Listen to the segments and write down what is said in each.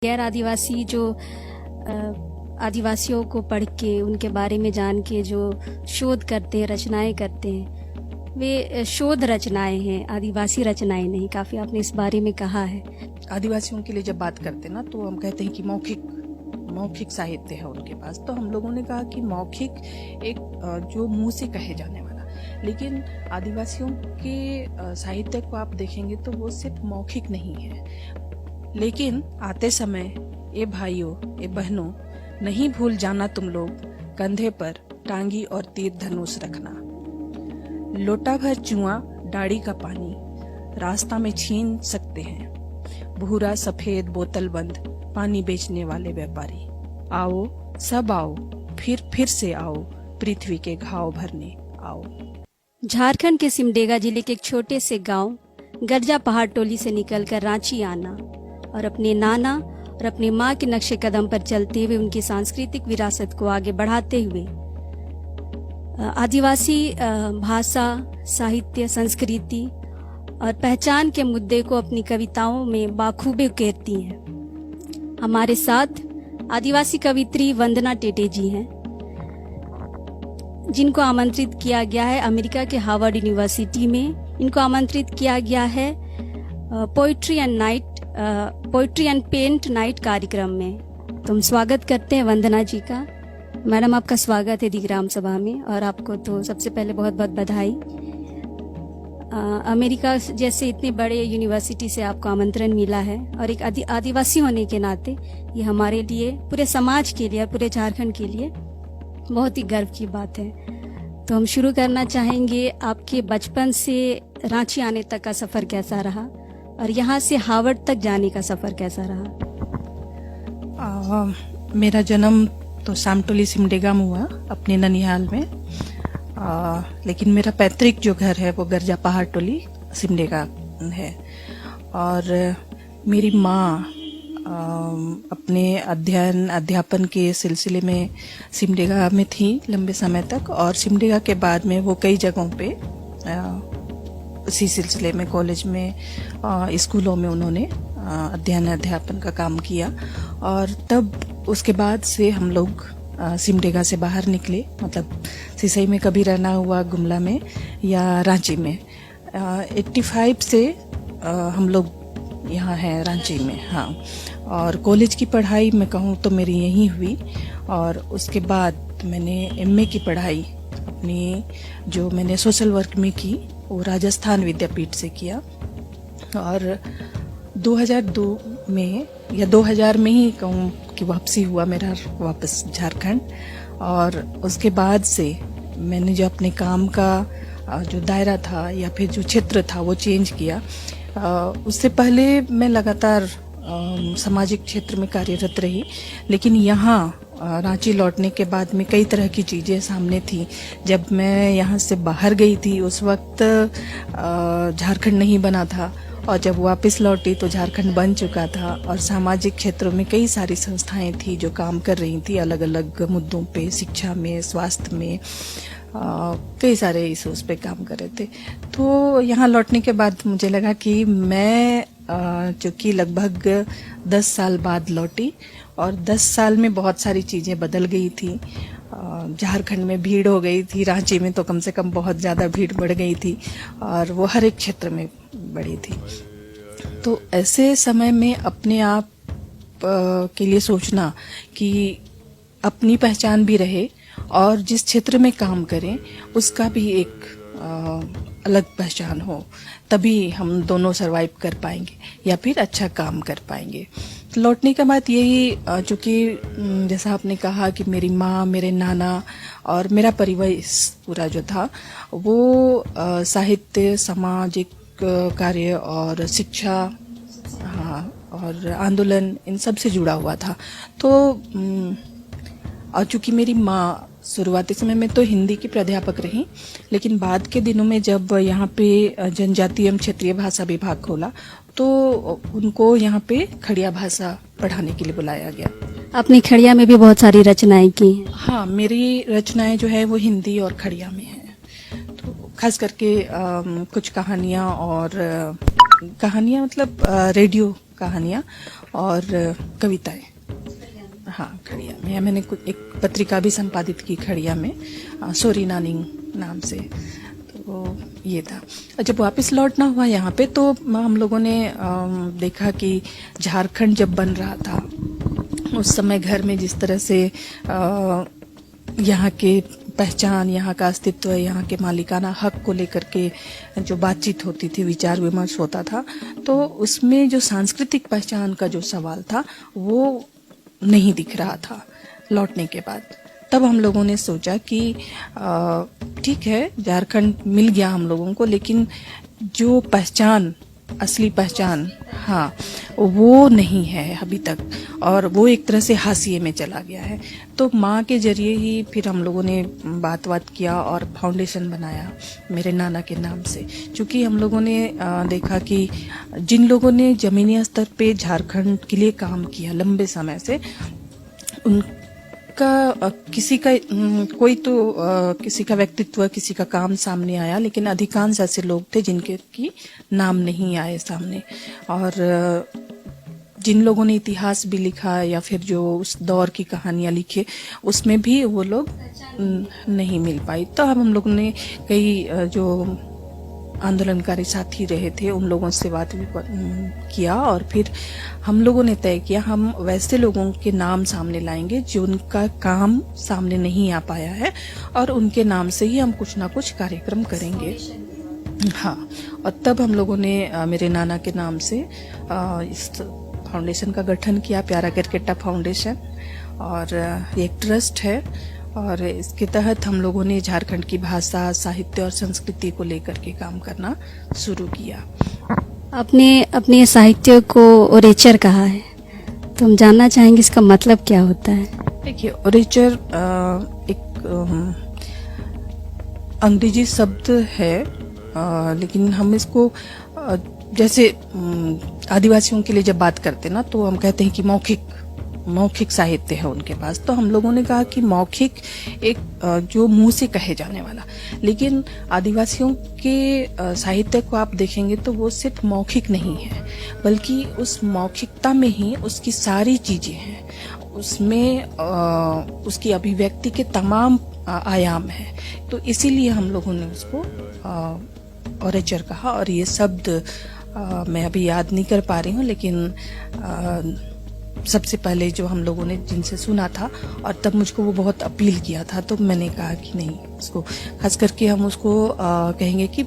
गैर आदिवासी जो आदिवासियों को पढ़ के उनके बारे में जान के जो शोध करते हैं, रचनाएं करते हैं, वे शोध रचनाएं हैं, आदिवासी रचनाएं नहीं। काफ़ी आपने इस बारे में कहा है। आदिवासियों के लिए जब बात करते हैं ना, तो हम कहते हैं कि मौखिक साहित्य है उनके पास। तो हम लोगों ने कहा कि मौखिक एक जो मुंह से कहे जाने वाला, लेकिन आदिवासियों के साहित्य को आप देखेंगे तो वो सिर्फ मौखिक नहीं है। लेकिन आते समय ए भाइयों, ए बहनों, नहीं भूल जाना तुम लोग, कंधे पर टांगी और तीर धनुष रखना। लोटा भर चुआ डाड़ी का पानी रास्ता में छीन सकते हैं, भूरा सफेद बोतल बंद पानी बेचने वाले व्यापारी। आओ सब आओ, फिर से आओ, पृथ्वी के घाव भरने आओ। झारखंड के सिमडेगा जिले के एक छोटे से गांव गर्जा पहाड़ टोली से निकलकर रांची आना और अपने नाना और अपनी माँ के नक्शे कदम पर चलते हुए उनकी सांस्कृतिक विरासत को आगे बढ़ाते हुए आदिवासी भाषा, साहित्य, संस्कृति और पहचान के मुद्दे को अपनी कविताओं में बाखूबी उकेरती हैं। हमारे साथ आदिवासी कवित्री वंदना टेटे जी हैं, जिनको आमंत्रित किया गया है अमेरिका के हार्वर्ड यूनिवर्सिटी में। इनको आमंत्रित किया गया है पोइट्री एंड पेंट नाइट कार्यक्रम में। तो हम स्वागत करते हैं वंदना जी का। मैडम, आपका स्वागत है दी ग्राम सभा में, और आपको तो सबसे पहले बहुत बहुत बधाई। अमेरिका जैसे इतने बड़े यूनिवर्सिटी से आपको आमंत्रण मिला है, और एक आदिवासी होने के नाते ये हमारे लिए, पूरे समाज के लिए, पूरे झारखंड के लिए बहुत ही गर्व की बात है। तो हम शुरू करना चाहेंगे, आपके बचपन से रांची आने तक का सफ़र कैसा रहा, और यहाँ से हार्वर्ड तक जाने का सफ़र कैसा रहा? मेरा जन्म तो सामटोली सिमडेगा में हुआ, अपने ननिहाल में। लेकिन मेरा पैतृक जो घर है वो गर्जा पहाड़ टोली सिमडेगा है। और मेरी माँ अपने अध्यापन के सिलसिले में सिमडेगा में थी लंबे समय तक, और सिमडेगा के बाद में वो कई जगहों पे इसी सिलसिले में कॉलेज में, स्कूलों में उन्होंने अध्यापन का काम किया। और तब उसके बाद से हम लोग सिमडेगा से बाहर निकले, मतलब सिसई में कभी रहना हुआ, गुमला में या रांची में। 85 से हम लोग यहाँ हैं रांची में। हाँ, और कॉलेज की पढ़ाई मैं कहूँ तो मेरी यहीं हुई, और उसके बाद मैंने MA की पढ़ाई अपनी जो मैंने सोशल वर्क में की वो राजस्थान विद्यापीठ से किया। और 2002 में या 2000 में ही कहूँ कि वापसी हुआ मेरा वापस झारखंड। और उसके बाद से मैंने जो अपने काम का जो दायरा था या फिर जो क्षेत्र था वो चेंज किया। उससे पहले मैं लगातार सामाजिक क्षेत्र में कार्यरत रही, लेकिन यहाँ रांची लौटने के बाद में कई तरह की चीज़ें सामने थी। जब मैं यहाँ से बाहर गई थी उस वक्त झारखंड नहीं बना था, और जब वापस लौटी तो झारखंड बन चुका था। और सामाजिक क्षेत्रों में कई सारी संस्थाएं थी जो काम कर रही थी अलग अलग मुद्दों पे, शिक्षा में, स्वास्थ्य में, कई सारे इश्यूज पे काम कर रहे थे। तो यहाँ लौटने के बाद मुझे लगा कि मैं चूँकि लगभग 10 साल बाद लौटी, और 10 साल में बहुत सारी चीज़ें बदल गई थी। झारखंड में भीड़ हो गई थी, रांची में तो कम से कम बहुत ज़्यादा भीड़ बढ़ गई थी, और वो हर एक क्षेत्र में बढ़ी थी। तो ऐसे समय में अपने आप के लिए सोचना कि अपनी पहचान भी रहे और जिस क्षेत्र में काम करें उसका भी एक अलग पहचान हो, तभी हम दोनों सरवाइव कर पाएंगे या फिर अच्छा काम कर पाएंगे। लौटने के बाद यही, चूँकि जैसा आपने कहा कि मेरी माँ, मेरे नाना और मेरा परिवार पूरा जो था वो साहित्य, सामाजिक कार्य और शिक्षा, हाँ, और आंदोलन, इन सब से जुड़ा हुआ था। तो और चूँकि मेरी माँ शुरुआती समय में तो हिंदी की प्राध्यापक रही, लेकिन बाद के दिनों में जब यहाँ पे जनजातीय एवं क्षेत्रीय भाषा विभाग खोला तो उनको यहाँ पे खड़िया भाषा पढ़ाने के लिए बुलाया गया। आपने खड़िया में भी बहुत सारी रचनाएं की हैं। हाँ, मेरी रचनाएं जो है वो हिंदी और खड़िया में हैं। तो खास करके कुछ कहानियाँ और कहानियाँ मतलब रेडियो कहानियाँ, और कविताएं। हाँ, खड़िया में मैंने एक पत्रिका भी संपादित की खड़िया में, सोरी नानिंग नाम से। तो ये था। जब वापस लौटना हुआ यहाँ पे तो हम लोगों ने देखा कि झारखंड जब बन रहा था उस समय घर में जिस तरह से यहाँ के पहचान, यहाँ का अस्तित्व, यहाँ के मालिकाना हक को लेकर के जो बातचीत होती थी, विचार विमर्श होता था, तो उसमें जो सांस्कृतिक पहचान का जो सवाल था वो नहीं दिख रहा था लौटने के बाद। तब हम लोगों ने सोचा कि ठीक है, झारखंड मिल गया हम लोगों को, लेकिन जो पहचान, असली पहचान, हाँ, वो नहीं है अभी तक, और वो एक तरह से हाशिए में चला गया है। तो माँ के जरिए ही फिर हम लोगों ने बात किया और फाउंडेशन बनाया मेरे नाना के नाम से। क्योंकि हम लोगों ने देखा कि जिन लोगों ने जमीनी स्तर पे झारखंड के लिए काम किया लंबे समय से, उनका किसी का कोई तो किसी का व्यक्तित्व, किसी का काम सामने आया, लेकिन अधिकांश ऐसे लोग थे जिनके की नाम नहीं आए सामने। और जिन लोगों ने इतिहास भी लिखा या फिर जो उस दौर की कहानियां लिखे, उसमें भी वो लोग नहीं मिल पाई। तो हम लोगों ने कई जो आंदोलनकारी साथी रहे थे उन लोगों से बात भी किया, और फिर हम लोगों ने तय किया हम वैसे लोगों के नाम सामने लाएंगे जो उनका काम सामने नहीं आ पाया है, और उनके नाम से ही हम कुछ ना कुछ कार्यक्रम करेंगे। हाँ, और तब हम लोगों ने मेरे नाना के नाम से इस फाउंडेशन का गठन किया, प्यारा केरकेट्टा फाउंडेशन, और ये एक ट्रस्ट है, और इसके तहत हम लोगों ने झारखंड की भाषा, साहित्य और संस्कृति को लेकर के काम करना शुरू किया। आपने अपने साहित्य को ओरेचर कहा है, तो हम जानना चाहेंगे इसका मतलब क्या होता है। देखिए, ओरेचर एक अंग्रेजी शब्द है, लेकिन हम इसको जैसे आदिवासियों के लिए जब बात करते ना, तो हम कहते हैं कि मौखिक साहित्य है उनके पास। तो हम लोगों ने कहा कि मौखिक एक जो मुंह से कहे जाने वाला, लेकिन आदिवासियों के साहित्य को आप देखेंगे तो वो सिर्फ मौखिक नहीं है, बल्कि उस मौखिकता में ही उसकी सारी चीजें हैं, उसमें उसकी अभिव्यक्ति के तमाम आयाम हैं। तो इसीलिए हम लोगों ने उसको ओरेचर कहा। और ये शब्द मैं अभी याद नहीं कर पा रही हूँ, लेकिन सबसे पहले जो हम लोगों ने जिनसे सुना था, और तब मुझको वो बहुत अपील किया था, तो मैंने कहा कि नहीं, उसको खास करके हम उसको कहेंगे कि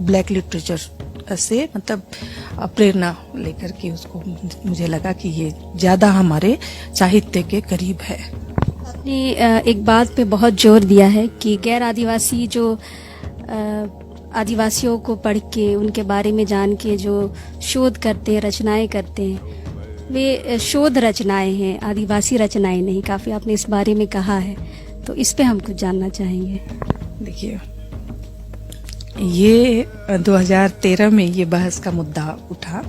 ब्लैक लिटरेचर से मतलब प्रेरणा लेकर के उसको मुझे लगा कि ये ज्यादा हमारे साहित्य के करीब है। आपने एक बात पे बहुत जोर दिया है कि गैर आदिवासी जो आदिवासियों को पढ़ के, उनके बारे में जान के जो शोध करते हैं, रचनाएं करते हैं, वे शोध रचनाएं हैं, आदिवासी रचनाएं नहीं। काफी आपने इस बारे में कहा है, तो इस पे हम कुछ जानना चाहेंगे। देखिए, ये 2013 में ये बहस का मुद्दा उठा,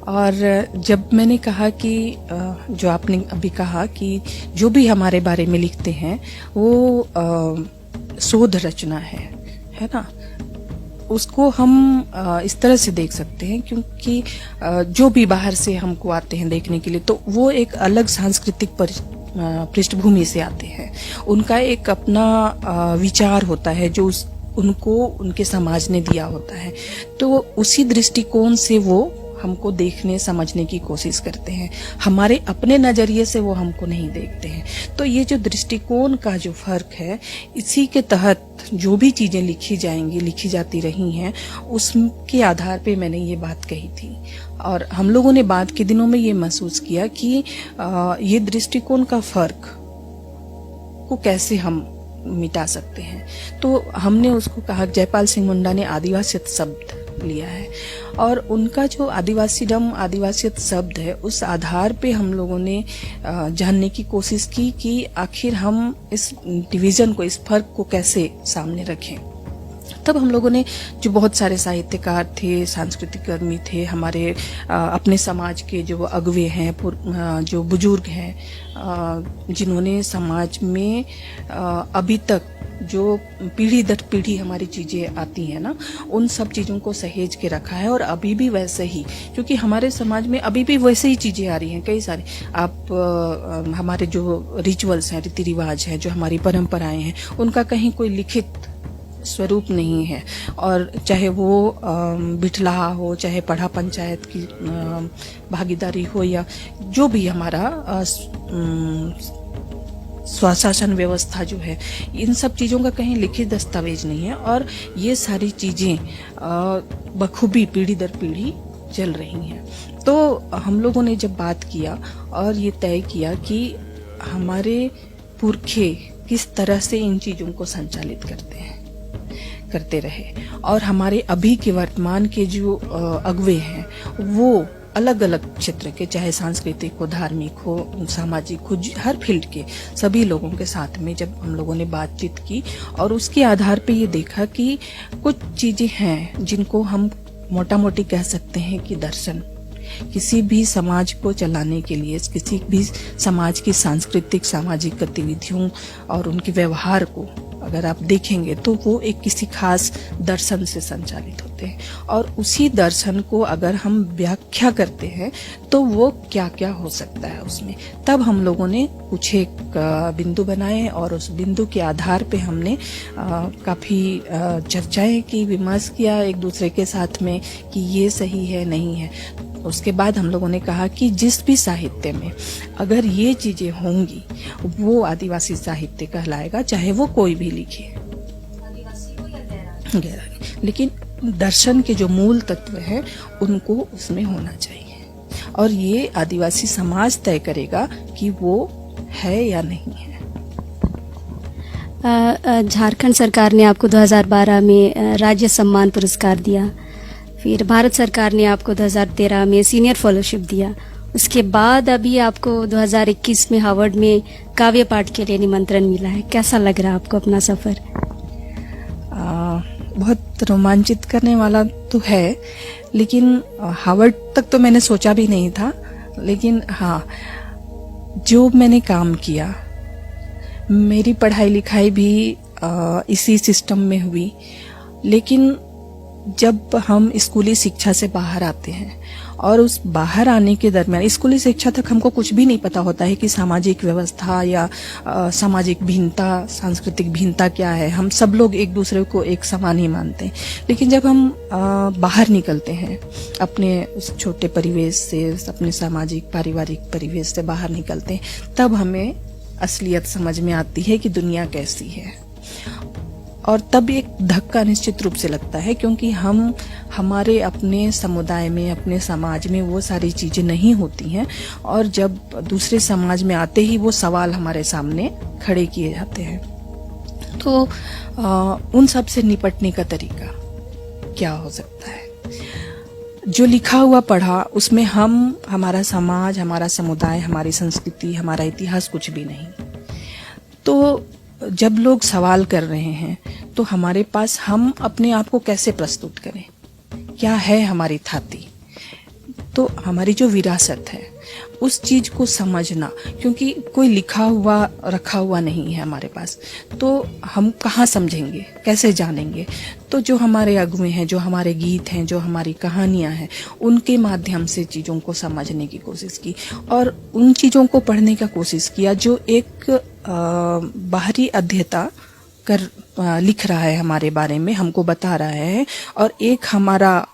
और जब मैंने कहा कि जो आपने अभी कहा कि जो भी हमारे बारे में लिखते हैं वो शोध रचना है ना, उसको हम इस तरह से देख सकते हैं, क्योंकि जो भी बाहर से हमको आते हैं देखने के लिए, तो वो एक अलग सांस्कृतिक पृष्ठभूमि से आते हैं। उनका एक अपना विचार होता है जो उनको उनके समाज ने दिया होता है, तो उसी दृष्टिकोण से वो हमको देखने समझने की कोशिश करते हैं। हमारे अपने नजरिए से वो हमको नहीं देखते हैं। तो ये जो दृष्टिकोण का जो फर्क है, इसी के तहत जो भी चीजें लिखी जाएंगी, लिखी जाती रही हैं, उसके आधार पे मैंने ये बात कही थी। और हम लोगों ने बाद के दिनों में ये महसूस किया कि ये दृष्टिकोण का फर्क को कैसे हम मिटा सकते हैं। तो हमने उसको कहा, जयपाल सिंह मुंडा ने आदिवासियत शब्द लिया है, और उनका जो आदिवासियत शब्द है, उस आधार पे हम लोगों ने जानने की कोशिश की कि आखिर हम इस डिवीजन को, इस फर्क को कैसे सामने रखें। तब हम लोगों ने, जो बहुत सारे साहित्यकार थे, सांस्कृतिक कर्मी थे, हमारे अपने समाज के जो अगवे हैं, जो बुजुर्ग हैं, जिन्होंने समाज में अभी तक जो पीढ़ी दर पीढ़ी हमारी चीजें आती हैं ना, उन सब चीजों को सहेज के रखा है। और अभी भी वैसे ही, क्योंकि हमारे समाज में अभी भी वैसे ही चीजें आ रही हैं कई सारी। आप हमारे जो रिचुअल्स हैं, रीति रिवाज हैं, जो हमारी परंपराएं हैं, उनका कहीं कोई लिखित स्वरूप नहीं है। और चाहे वो बिठलाहा हो, चाहे पढ़ा पंचायत की भागीदारी हो, या जो भी हमारा स्वशासन व्यवस्था जो है, इन सब चीज़ों का कहीं लिखित दस्तावेज नहीं है। और ये सारी चीज़ें बखूबी पीढ़ी दर पीढ़ी चल रही हैं। तो हम लोगों ने जब बात किया और ये तय किया कि हमारे पुरखे किस तरह से इन चीज़ों को संचालित करते रहे, और हमारे अभी के वर्तमान के जो अगुवे हैं वो अलग अलग क्षेत्र के, चाहे सांस्कृतिक हो, धार्मिक हो, सामाजिक हो, हर फील्ड के सभी लोगों के साथ में जब हम लोगों ने बातचीत की, और उसके आधार पे ये देखा कि कुछ चीजें हैं जिनको हम मोटा मोटी कह सकते हैं कि दर्शन, किसी भी समाज को चलाने के लिए, किसी भी समाज की सांस्कृतिक सामाजिक गतिविधियों और उनके व्यवहार को अगर आप देखेंगे तो वो एक किसी खास दर्शन से संचालित होते हैं। और उसी दर्शन को अगर हम व्याख्या करते हैं तो वो क्या क्या हो सकता है उसमें, तब हम लोगों ने कुछ एक बिंदु बनाए, और उस बिंदु के आधार पे हमने काफी चर्चाएं की, विमर्श किया एक दूसरे के साथ में कि ये सही है नहीं है। उसके बाद हम लोगों ने कहा कि जिस भी साहित्य में अगर ये चीजें होंगी वो आदिवासी साहित्य कहलाएगा, चाहे वो कोई भी लिखे, आदिवासी हो या गैरागी, लेकिन दर्शन के जो मूल तत्व है उनको उसमें होना चाहिए। और ये आदिवासी समाज तय करेगा कि वो है या नहीं है। झारखंड सरकार ने आपको 2012 में राज्य सम्मान पुरस्कार दिया, फिर भारत सरकार ने आपको 2013 में सीनियर फेलोशिप दिया, उसके बाद अभी आपको 2021 में हार्वर्ड में काव्य पाठ के लिए निमंत्रण मिला है। कैसा लग रहा है आपको अपना सफर? बहुत रोमांचित करने वाला तो है, लेकिन हार्वर्ड तक तो मैंने सोचा भी नहीं था। लेकिन हाँ, जो मैंने काम किया, मेरी पढ़ाई लिखाई भी इसी सिस्टम में हुई, लेकिन जब हम स्कूली शिक्षा से बाहर आते हैं और उस बाहर आने के दरमियान, स्कूली शिक्षा तक हमको कुछ भी नहीं पता होता है कि सामाजिक व्यवस्था या सामाजिक भिन्नता, सांस्कृतिक भिन्नता क्या है। हम सब लोग एक दूसरे को एक समान ही मानते हैं। लेकिन जब हम बाहर निकलते हैं अपने उस छोटे परिवेश से, अपने सामाजिक पारिवारिक परिवेश से बाहर निकलते हैं, तब हमें असलियत समझ में आती है कि दुनिया कैसी है। और तब एक धक्का निश्चित रूप से लगता है, क्योंकि हमारे अपने समुदाय में, अपने समाज में वो सारी चीजें नहीं होती हैं, और जब दूसरे समाज में आते ही वो सवाल हमारे सामने खड़े किए जाते हैं। तो उन सब से निपटने का तरीका क्या हो सकता है? जो लिखा हुआ पढ़ा उसमें हमारा समाज, हमारा समुदाय, हमारी संस्कृति, हमारा इतिहास कुछ भी नहीं। तो जब लोग सवाल कर रहे हैं तो हमारे पास, हम अपने आप को कैसे प्रस्तुत करें, क्या है हमारी थाती, तो हमारी जो विरासत है उस चीज को समझना, क्योंकि कोई लिखा हुआ रखा हुआ नहीं है हमारे पास, तो हम कहाँ समझेंगे, कैसे जानेंगे? तो जो हमारे अगुवे हैं, जो हमारे गीत हैं, जो हमारी कहानियां हैं, उनके माध्यम से चीजों को समझने की कोशिश की, और उन चीजों को पढ़ने का कोशिश किया जो एक बाहरी अध्येता लिख रहा है हमारे बारे में, हमको बता रहा है, और एक हमारा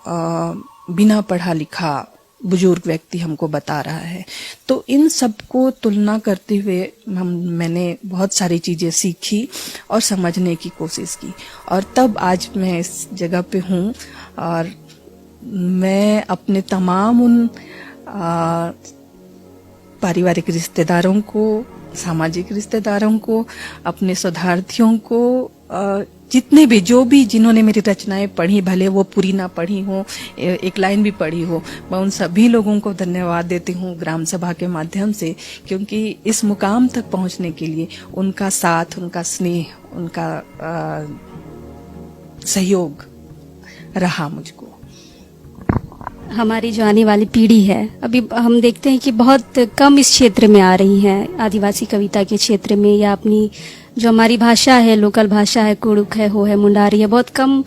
बिना पढ़ा लिखा बुजुर्ग व्यक्ति हमको बता रहा है। तो इन सब को तुलना करते हुए मैंने बहुत सारी चीजें सीखी और समझने की कोशिश की, और तब आज मैं इस जगह पे हूँ। और मैं अपने तमाम उन पारिवारिक रिश्तेदारों को, सामाजिक रिश्तेदारों को, अपने शोधार्थियों को, जितने भी, जिन्होंने मेरी रचनाएं पढ़ी, भले वो पूरी ना पढ़ी हो, एक लाइन भी पढ़ी हो, मैं उन सभी लोगों को धन्यवाद देती हूँ ग्राम सभा के माध्यम से, क्योंकि इस मुकाम तक पहुंचने के लिए उनका साथ, उनका स्नेह, उनका सहयोग रहा मुझको। हमारी जो आने वाली पीढ़ी है, अभी हम देखते हैं कि बहुत कम इस क्षेत्र में आ रही है, आदिवासी कविता के क्षेत्र में या अपनी जो हमारी भाषा है, लोकल भाषा है, कुड़ुक है, हो है, मुंडारी है, बहुत कम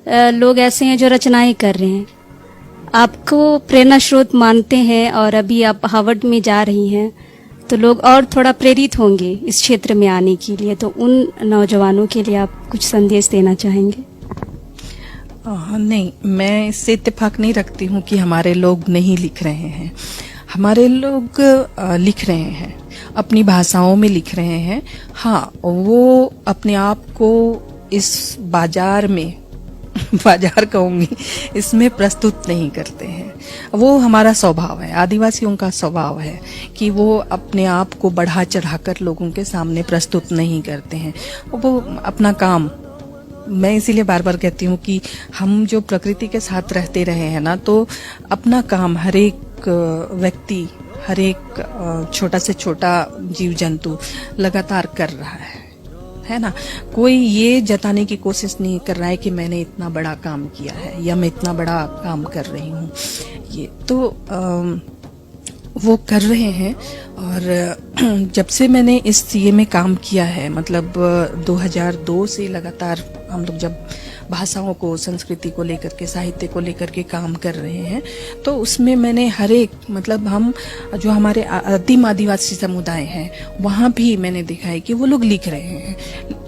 लोग ऐसे हैं जो रचनाएं कर रहे हैं। आपको प्रेरणा स्रोत मानते हैं और अभी आप हार्वर्ड में जा रही हैं, तो लोग और थोड़ा प्रेरित होंगे इस क्षेत्र में आने के लिए। तो उन नौजवानों के लिए आप कुछ संदेश देना चाहेंगे? नहीं, मैं इससे इत्तेफाक नहीं रखती हूँ कि हमारे लोग नहीं लिख रहे हैं। हमारे लोग लिख रहे हैं, अपनी भाषाओं में लिख रहे हैं। हाँ, वो अपने आप को इस बाजार में बाजार कहूंगी, इसमें प्रस्तुत नहीं करते हैं। वो हमारा स्वभाव है, आदिवासियों का स्वभाव है कि वो अपने आप को बढ़ा चढ़ाकर लोगों के सामने प्रस्तुत नहीं करते हैं। वो अपना काम, मैं इसीलिए बार बार कहती हूँ कि हम जो प्रकृति के साथ रहते रहे हैं ना, तो अपना काम हर एक व्यक्ति, हर एक छोटा से छोटा जीव जंतु लगातार कर रहा है ना। कोई ये जताने की कोशिश नहीं कर रहा है कि मैंने इतना बड़ा काम किया है या मैं इतना बड़ा काम कर रही हूँ। ये तो वो कर रहे हैं। और जब से मैंने इस सीए में काम किया है, मतलब 2002 से लगातार हम लोग जब भाषाओं को, संस्कृति को लेकर के, साहित्य को लेकर के काम कर रहे हैं, तो उसमें मैंने हर एक, मतलब हम जो हमारे आदिम आदिवासी समुदाय हैं, वहाँ भी मैंने देखा है कि वो लोग लिख रहे हैं।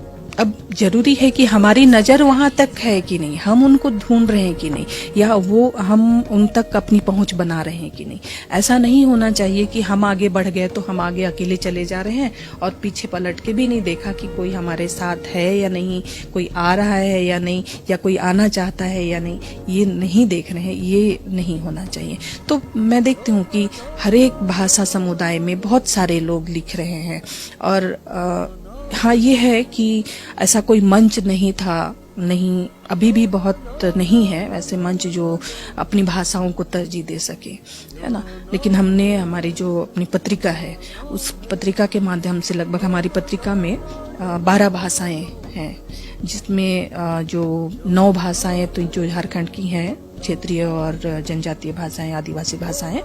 अब जरूरी है कि हमारी नजर वहां तक है कि नहीं, हम उनको ढूंढ रहे हैं कि नहीं, या वो हम उन तक अपनी पहुंच बना रहे हैं कि नहीं। ऐसा नहीं होना चाहिए कि हम आगे बढ़ गए तो हम आगे अकेले चले जा रहे हैं और पीछे पलट के भी नहीं देखा कि कोई हमारे साथ है या नहीं, कोई आ रहा है या नहीं, या कोई आना चाहता है या नहीं, ये नहीं देख रहे हैं। ये नहीं होना चाहिए। तो मैं देखती हूँ कि हर एक भाषा समुदाय में बहुत सारे लोग लिख रहे हैं। और हाँ, ये है कि ऐसा कोई मंच नहीं था, नहीं, अभी भी बहुत नहीं है ऐसे मंच जो अपनी भाषाओं को तरजीह दे सके, है ना। लेकिन हमने, हमारी जो अपनी पत्रिका है, उस पत्रिका के माध्यम से लगभग हमारी पत्रिका में 12 भाषाएं हैं, जिसमें जो 9 भाषाएं तो जो झारखंड की हैं, क्षेत्रीय और जनजातीय भाषाएं, आदिवासी भाषाएं,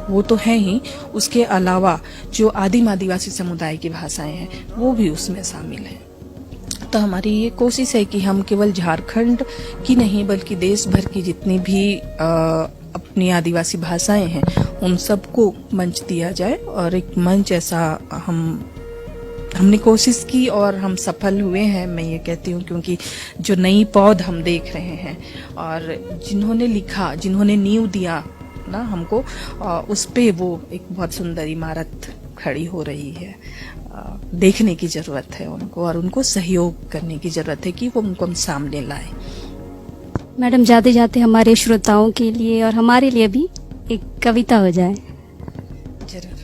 वो तो हैं ही। उसके अलावा जो आदिम आदिवासी समुदाय की भाषाएं हैं, वो भी उसमें शामिल हैं। तो हमारी ये कोशिश है कि हम केवल झारखंड की नहीं, बल्कि देश भर की जितनी भी अपनी आदिवासी भाषाएं हैं, उन सबको मंच दिया जाए। और एक मंच ऐसा हमने कोशिश की और हम सफल हुए हैं, मैं ये कहती हूँ, क्योंकि जो नई पौध हम देख रहे हैं और जिन्होंने लिखा, जिन्होंने नींव दिया ना हमको, उस पे वो एक बहुत सुंदर इमारत खड़ी हो रही है। देखने की जरूरत है उनको, और उनको सहयोग करने की जरूरत है कि वो उनको हम सामने लाए। मैडम, जाते जाते हमारे श्रोताओं के लिए और हमारे लिए भी एक कविता हो जाए। जरूर।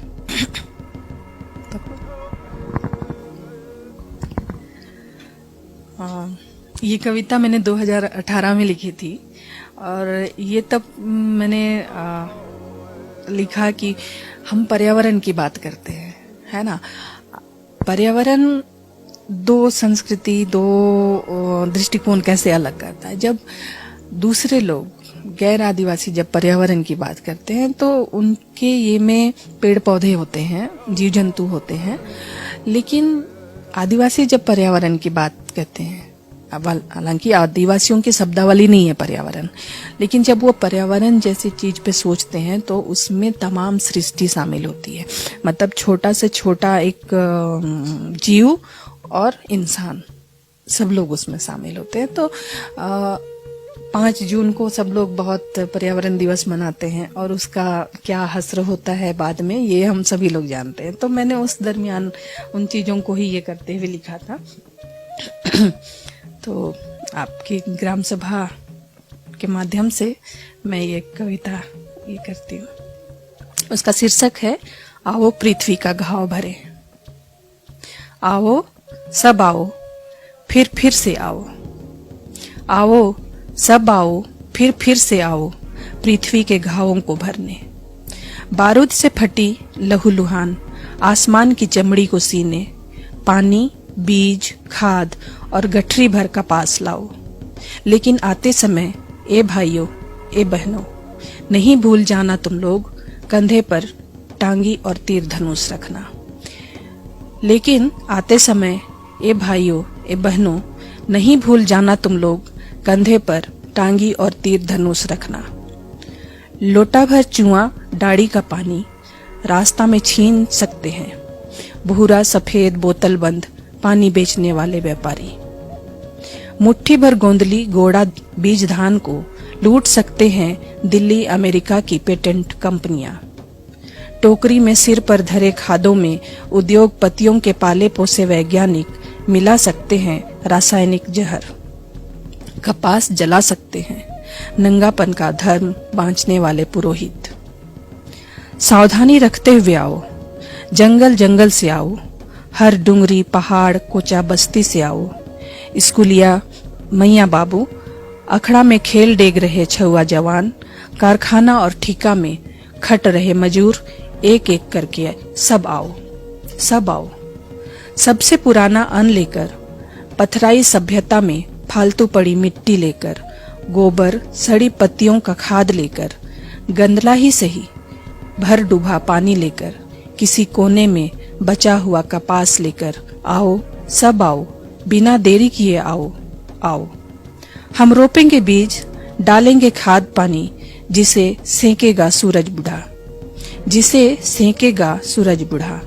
ये कविता मैंने 2018 में लिखी थी, और ये तब मैंने लिखा कि हम पर्यावरण की बात करते हैं, है ना। पर्यावरण दो संस्कृति, दो दृष्टिकोण कैसे अलग करता है। जब दूसरे लोग, गैर आदिवासी जब पर्यावरण की बात करते हैं, तो उनके ये में पेड़ पौधे होते हैं, जीव जंतु होते हैं। लेकिन आदिवासी जब पर्यावरण की बात कहते हैं, हालांकि आदिवासियों की शब्दावली नहीं है पर्यावरण, लेकिन जब वो पर्यावरण जैसी चीज पे सोचते हैं तो उसमें तमाम सृष्टि शामिल होती है। मतलब छोटा से छोटा एक जीव और इंसान, सब लोग उसमें शामिल होते हैं। तो 5 जून को सब लोग बहुत पर्यावरण दिवस मनाते हैं, और उसका क्या हस्र होता है बाद में, ये हम सभी लोग जानते हैं। तो मैंने उस दरमियान उन चीजों को ही ये करते हुए लिखा था। तो आपकी ग्राम सभा के माध्यम से मैं ये कविता ये करती हूँ। उसका शीर्षक है, आओ पृथ्वी का घाव भरे। आओ सब आओ, फिर से आओ। आओ सब आओ, फिर से आओ, पृथ्वी के घावों को भरने। बारूद से फटी लहूलुहान, आसमान की चमड़ी को सीने। पानी, बीज, खाद और गठरी भर कपास लाओ। लेकिन आते समय ए भाइयों, ए बहनों, नहीं भूल जाना तुम लोग, कंधे पर टांगी और तीर धनुष रखना। लेकिन आते समय ए भाइयों, ए बहनों, नहीं भूल जाना तुम लोग कंधे पर टांगी और तीर धनुष रखना। लोटा भर चुआ डाड़ी का पानी रास्ता में छीन सकते हैं भूरा सफेद बोतल बंद पानी बेचने वाले व्यापारी। मुट्ठी भर गोंदली गोड़ा बीज धान को लूट सकते हैं दिल्ली अमेरिका की पेटेंट कंपनियां। टोकरी में सिर पर धरे खादों में उद्योगपतियों के पाले पोसे वैज्ञानिक मिला सकते हैं रासायनिक जहर। कपास जला सकते हैं नंगापन का धर्म बांचने वाले पुरोहित। सावधानी रखते हुए आओ, जंगल जंगल से आओ, हर डुंगरी पहाड़ कोचा बस्ती से आओ। स्कूलिया मैया बाबू, अखड़ा में खेल डेग रहे छुआ जवान, कारखाना और ठिका में खट रहे मजूर, एक एक करके सब आओ, सब आओ। सबसे पुराना अन्न लेकर, पथराई सभ्यता में फालतू पड़ी मिट्टी लेकर, गोबर सड़ी पत्तियों का खाद लेकर, गंदला ही सही भर डूबा पानी लेकर, किसी कोने में बचा हुआ कपास लेकर आओ, सब आओ, बिना देरी किए आओ, आओ। हम रोपेंगे बीज, डालेंगे खाद पानी, जिसे सेकेगा सूरज बुढ़ा, जिसे सेकेगा सूरज बुढ़ा।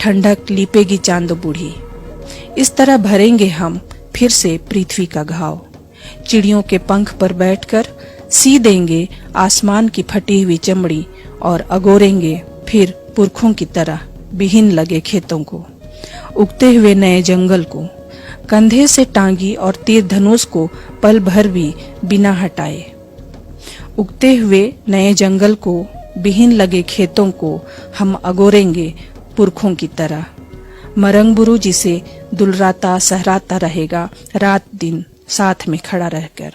ठंडक लीपेगी चांद बूढ़ी। इस तरह भरेंगे हम फिर से पृथ्वी का घाव। चिड़ियों के पंख पर बैठकर सी देंगे आसमान की फटी हुई चमड़ी और अगोरेंगे फिर पुरखों की तरह बिहीन लगे खेतों को, उगते हुए नए जंगल को, कंधे से टांगी और तीर धनुष को पल भर भी बिना हटाए। उगते हुए नए जंगल को, बिहीन लगे खेतों को हम अगोरेंगे पुरखों की तरह। मरंगबुरु जिसे दुलराता सहराता रहेगा रात दिन साथ में खड़ा रहकर।